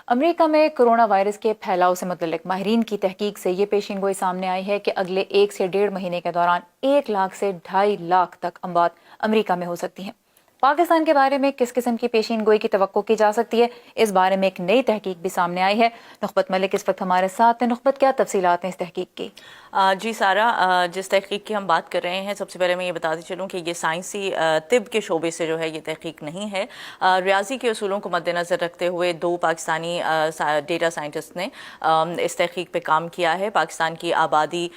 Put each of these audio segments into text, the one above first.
امریکہ میں corona virus کے پھیلاؤ سے متعلق ماہرین کی تحقیق سے یہ پیشین گوئی سامنے آئی ہے کہ اگلے 1 سے 1.5 مہینے کے دوران 1 لاکھ سے 2.5 لاکھ تک اموات امریکہ میں ہو سکتی ہیں۔ پاکستان کے بارے میں کس قسم کی پیشین گوئی کی توقع کی جا سکتی ہے، اس بارے میں ایک نئی تحقیق بھی سامنے آئی ہے۔ نخبت ملک اس وقت ہمارے ساتھ ہیں۔ نخبت، کیا تفصیلات ہیں اس تحقیق کی؟ جی سارا، جس تحقیق کی ہم بات کر رہے ہیں، سب سے پہلے میں یہ بتاتی چلوں کہ یہ سائنسی طب کے شعبے سے جو ہے یہ تحقیق نہیں ہے۔ ریاضی کے اصولوں کو مد نظر رکھتے ہوئے 2 پاکستانی ڈیٹا سائنٹسٹ نے اس تحقیق پہ کام کیا ہے۔ پاکستان کی آبادی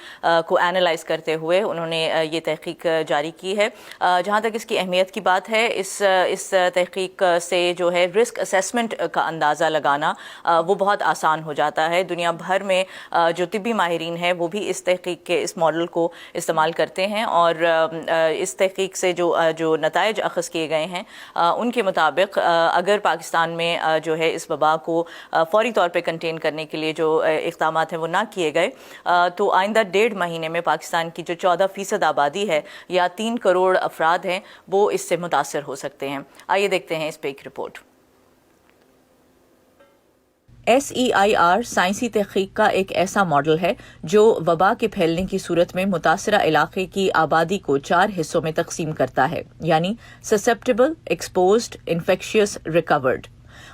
کو اینالائز کرتے ہوئے انہوں نے یہ تحقیق جاری کی ہے۔ جہاں تک اس کی اہمیت کی بات ہے، اس تحقیق سے جو ہے رسک اسیسمنٹ کا اندازہ لگانا وہ بہت آسان ہو جاتا ہے۔ دنیا بھر میں جو طبی ماہرین ہیں وہ بھی اس تحقیق کے اس ماڈل کو استعمال کرتے ہیں، اور اس تحقیق سے جو نتائج اخذ کیے گئے ہیں ان کے مطابق اگر پاکستان میں جو ہے اس وبا کو فوری طور پہ کنٹین کرنے کے لیے جو اقدامات ہیں وہ نہ کیے گئے تو آئندہ 1.5 مہینے میں پاکستان کی جو 14% آبادی ہے یا 3 کروڑ افراد ہیں وہ اس سے متاثر ہو سکتے ہیں۔ آئیے دیکھتے ہیں اس پہ ایک رپورٹ۔ SEIR سائنسی تحقیق کا ایک ایسا ماڈل ہے جو وبا کے پھیلنے کی صورت میں متاثرہ علاقے کی آبادی کو 4 حصوں میں تقسیم کرتا ہے، یعنی سسیپٹیبل، ایکسپوزڈ، انفیکشیس، ریکورڈ،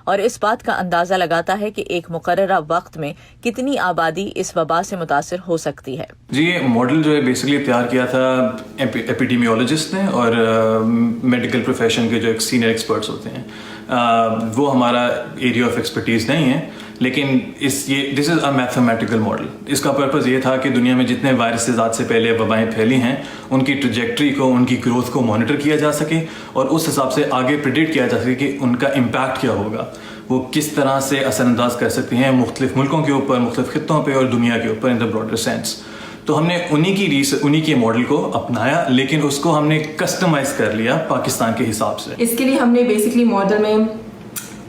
اور اس بات کا اندازہ لگاتا ہے کہ ایک مقررہ وقت میں کتنی آبادی اس وبا سے متاثر ہو سکتی ہے۔ جی، یہ ماڈل جو ہے بیسکلی تیار کیا تھا ایپیڈیمیولوجسٹ نے اور میڈیکل پروفیشن کے جو ایک سینئر ایکسپرٹس ہوتے ہیں۔ وہ ہمارا ایریا آف ایکسپرٹیز نہیں ہے، لیکن دس از اے میتھمیٹیکل ماڈل۔ اس کا پرپز یہ تھا کہ دنیا میں جتنے وائرسز آج سے پہلے وبائیں پھیلی ہیں ان کی ٹریجیکٹری کو، ان کی گروتھ کو مانیٹر کیا جا سکے اور اس حساب سے آگے پریڈکٹ کیا جا سکے کہ ان کا امپیکٹ کیا ہوگا، وہ کس طرح سے اثر انداز کر سکتے ہیں مختلف ملکوں کے اوپر، مختلف خطوں پہ اور دنیا کے اوپر ان دا براڈر سینس۔ تو ہم نے انہی کے ماڈل کو اپنایا، لیکن اس کو ہم نے کسٹمائز کر لیا پاکستان کے حساب سے۔ اس کے لیے ہم نے بیسکلی ماڈل میں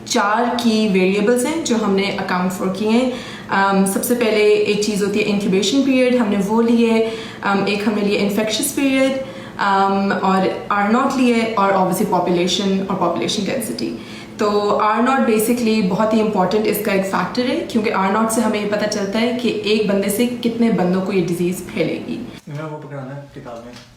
4 کی ویریبلس ہیں جو ہم نے اکاؤنٹ فور کیے ہیں۔ سب سے پہلے ایک چیز ہوتی ہے انکیوبیشن پیریڈ، ہم نے وہ لیے، ایک ہم نے لیے انفیکشس پیریڈ اور R0 لیے، اور اوبویسلی پاپولیشن اور پاپولیشن ڈینسٹی۔ تو R0 بیسکلی بہت ہی امپورٹنٹ اس کا ایک فیکٹر ہے، کیونکہ R0 سے ہمیں یہ پتہ چلتا ہے کہ ایک بندے سے کتنے بندوں کو یہ ڈیزیز پھیلے گی۔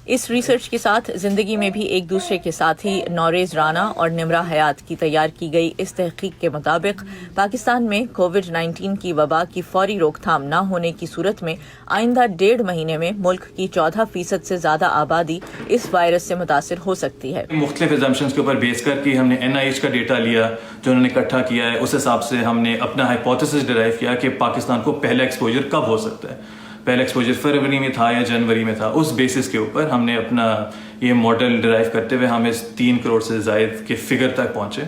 اس ریسرچ کے ساتھ زندگی میں بھی ایک دوسرے کے ساتھی نوریز رانا اور نمرہ حیات کی تیار کی گئی اس تحقیق کے مطابق پاکستان میں کووڈ-19 کی وبا کی فوری روک تھام نہ ہونے کی صورت میں آئندہ 1.5 مہینے میں ملک کی 14% سے زیادہ آبادی اس وائرس سے متاثر ہو سکتی ہے۔ مختلف ایزمپشنز کے اوپر بیس کر کے ہم نے NIH کا ڈیٹا لیا جو انہوں نے اکٹھا کیا ہے، اس حساب سے ہم نے اپنا ہائپوتھیسس ڈرائیو کیا کہ پاکستان کو پہلا ایکسپوجر کب ہو سکتا ہے۔ پہلا ایکسپوجر فروری میں تھا یا جنوری میں تھا۔ اس بیسس کے اوپر ہم نے اپنا یہ ماڈل ڈرائیو کرتے ہوئے ہم اس 3 کروڑ سے زائد کے فگر تک پہنچے،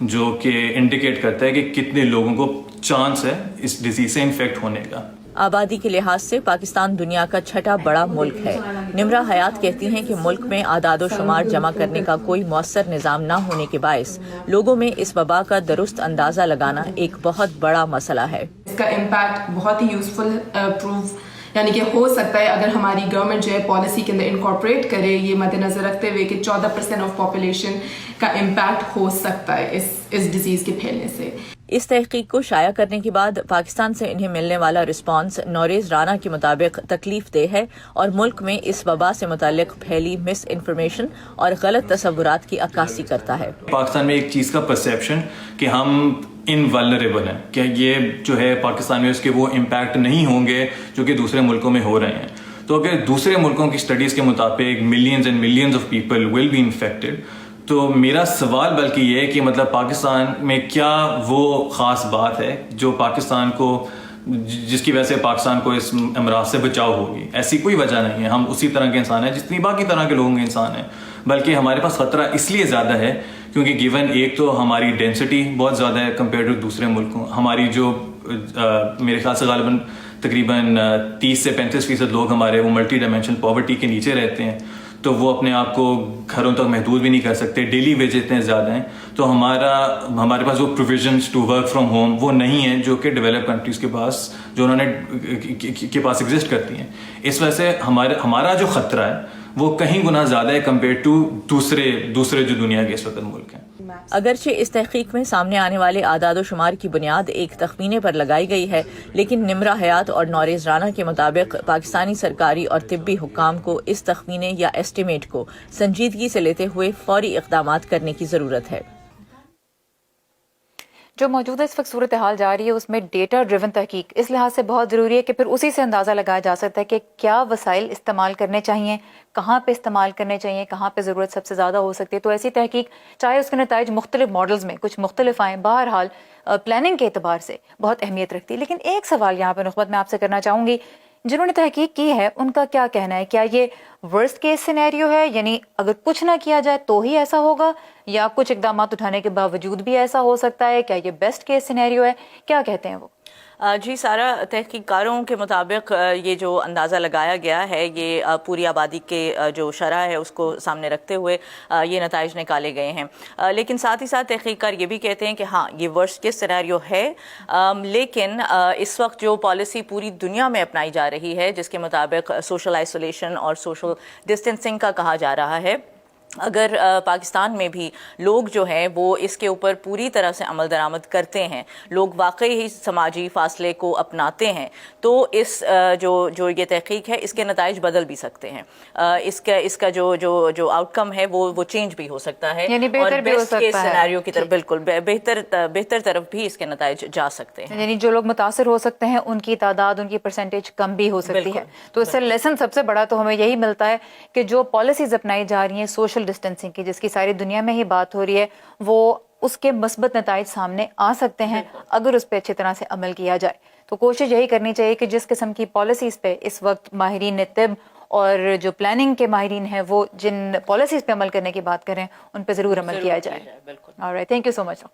جو کہ انڈیکیٹ کرتا ہے کہ کتنے لوگوں کو چانس ہے اس ڈیزیز سے انفیکٹ ہونے کا۔ آبادی کے لحاظ سے پاکستان دنیا کا 6واں بڑا ملک ہے۔ نمرہ حیات کہتی ہیں کہ ملک میں اعداد و شمار جمع کرنے کا کوئی مؤثر نظام نہ ہونے کے باعث لوگوں میں اس وبا کا درست اندازہ لگانا ایک بہت بڑا مسئلہ ہے۔ اس کا امپیکٹ بہت ہی یوزفل پروف یعنی کہ ہو سکتا ہے اگر ہماری گورنمنٹ جو ہے پالیسی کے اندر انکارپوریٹ کرے، یہ مد نظر رکھتے ہوئے کہ 14% آف پاپولیشن کا امپیکٹ ہو سکتا ہے اس ڈیزیز کے پھیلنے سے۔ اس تحقیق کو شائع کرنے کے بعد پاکستان سے انہیں ملنے والا رسپانس نوریز رانا کے مطابق تکلیف دہ ہے اور ملک میں اس وبا سے متعلق پھیلی مس انفارمیشن اور غلط تصورات کی عکاسی کرتا ہے۔ پاکستان میں ایک چیز کا پرسیپشن کہ ہم انولنریبل ہیں، کہ یہ جو ہے پاکستان میں اس کے وہ امپیکٹ نہیں ہوں گے جو کہ دوسرے ملکوں میں ہو رہے ہیں۔ تو اگر دوسرے ملکوں کی اسٹڈیز کے مطابق millions and millions of people will be infected, تو میرا سوال بلکہ یہ ہے کہ مطلب پاکستان میں کیا وہ خاص بات ہے جو پاکستان کو، جس کی وجہ سے پاکستان کو اس امراض سے بچاؤ ہوگی؟ ایسی کوئی وجہ نہیں ہے، ہم اسی طرح کے انسان ہیں جتنی باقی طرح کے لوگوں کے انسان ہیں، بلکہ ہمارے پاس خطرہ اس لیے زیادہ ہے کیونکہ گیون ایک تو ہماری ڈینسٹی بہت زیادہ ہے کمپیئر ٹو دوسرے ملکوں۔ ہماری جو میرے خیال سے غالباً تقریباً 30 سے 35% لوگ ہمارے وہ ملٹی ڈائمینشنل پاورٹی کے نیچے رہتے ہیں، تو وہ اپنے آپ کو گھروں تک محدود بھی نہیں کر سکتے، ڈیلی ویج اتنے زیادہ ہیں، تو ہمارے پاس وہ provisions to work from home وہ نہیں ہیں جو کہ ڈیولپ کنٹریز کے پاس جو انہوں نے کے پاس ایگزسٹ کرتی ہیں۔ اس وجہ سے ہمارا جو خطرہ ہے وہ کہیں گنا زیادہ ہے کمپیئر ٹو دوسرے جو دنیا کے اس وقت ملک ہیں. اگرچہ اس تحقیق میں سامنے آنے والے اعداد و شمار کی بنیاد ایک تخمینے پر لگائی گئی ہے، لیکن نمرہ حیات اور نوریز رانا کے مطابق پاکستانی سرکاری اور طبی حکام کو اس تخمینے یا ایسٹیمیٹ کو سنجیدگی سے لیتے ہوئے فوری اقدامات کرنے کی ضرورت ہے. جو موجودہ اس وقت صورتحال جا رہی ہے اس میں ڈیٹا ڈریون تحقیق اس لحاظ سے بہت ضروری ہے کہ پھر اسی سے اندازہ لگایا جا سکتا ہے کہ کیا وسائل استعمال کرنے چاہیے، کہاں پہ استعمال کرنے چاہیے، کہاں پہ ضرورت سب سے زیادہ ہو سکتی ہے. تو ایسی تحقیق چاہے اس کے نتائج مختلف ماڈلز میں کچھ مختلف آئیں، بہرحال پلاننگ کے اعتبار سے بہت اہمیت رکھتی ہے. لیکن ایک سوال یہاں پہ نخبت میں آپ سے کرنا چاہوں گی، جنہوں نے تحقیق کی ہے ان کا کیا کہنا ہے؟ کیا یہ ورسٹ کیس سینیریو ہے، یعنی اگر کچھ نہ کیا جائے تو ہی ایسا ہوگا، یا کچھ اقدامات اٹھانے کے باوجود بھی ایسا ہو سکتا ہے؟ کیا یہ بیسٹ کیس سینیریو ہے؟ کیا کہتے ہیں وہ؟ جی سارا، تحقیق کاروں کے مطابق یہ جو اندازہ لگایا گیا ہے یہ پوری آبادی کے جو شرح ہے اس کو سامنے رکھتے ہوئے یہ نتائج نکالے گئے ہیں. لیکن ساتھ ہی ساتھ تحقیق کار یہ بھی کہتے ہیں کہ ہاں یہ ورسٹ کیس سینیریو ہے، لیکن اس وقت جو پالیسی پوری دنیا میں اپنائی جا رہی ہے جس کے مطابق سوشل آئسولیشن اور سوشل ڈسٹینسنگ کا کہا جا رہا ہے، اگر پاکستان میں بھی لوگ جو ہیں وہ اس کے اوپر پوری طرح سے عمل درآمد کرتے ہیں، لوگ واقعی ہی سماجی فاصلے کو اپناتے ہیں، تو اس جو یہ تحقیق ہے اس کے نتائج بدل بھی سکتے ہیں. اس کا جو آؤٹ کم ہے وہ چینج بھی ہو سکتا ہے، یعنی بہتر بھی ہو سکتا ہے، سینیریو کی طرف بالکل بہتر طرف بھی اس کے نتائج جا سکتے ہیں. یعنی جو لوگ متاثر ہو سکتے ہیں ان کی تعداد، ان کی پرسنٹیج کم بھی ہو سکتی ہے. تو اس سے لیسن سب سے بڑا تو ہمیں یہی ملتا ہے کہ جو پالیسیز اپنائی جا رہی ہیں سوشل ڈسٹینسنگ کی، جس کی ساری دنیا میں ہی بات ہو رہی ہے، وہ اس کے مثبت نتائج سامنے آ سکتے ہیں اگر اس پہ اچھی طرح سے عمل کیا جائے. تو کوشش یہی کرنی چاہیے کہ جس قسم کی پالیسیز پہ اس وقت ماہرین طب اور جو پلاننگ کے ماہرین ہیں وہ جن پالیسیز پہ عمل کرنے کی بات کریں ان پہ ضرور عمل کیا جائے. Alright, thank you so much.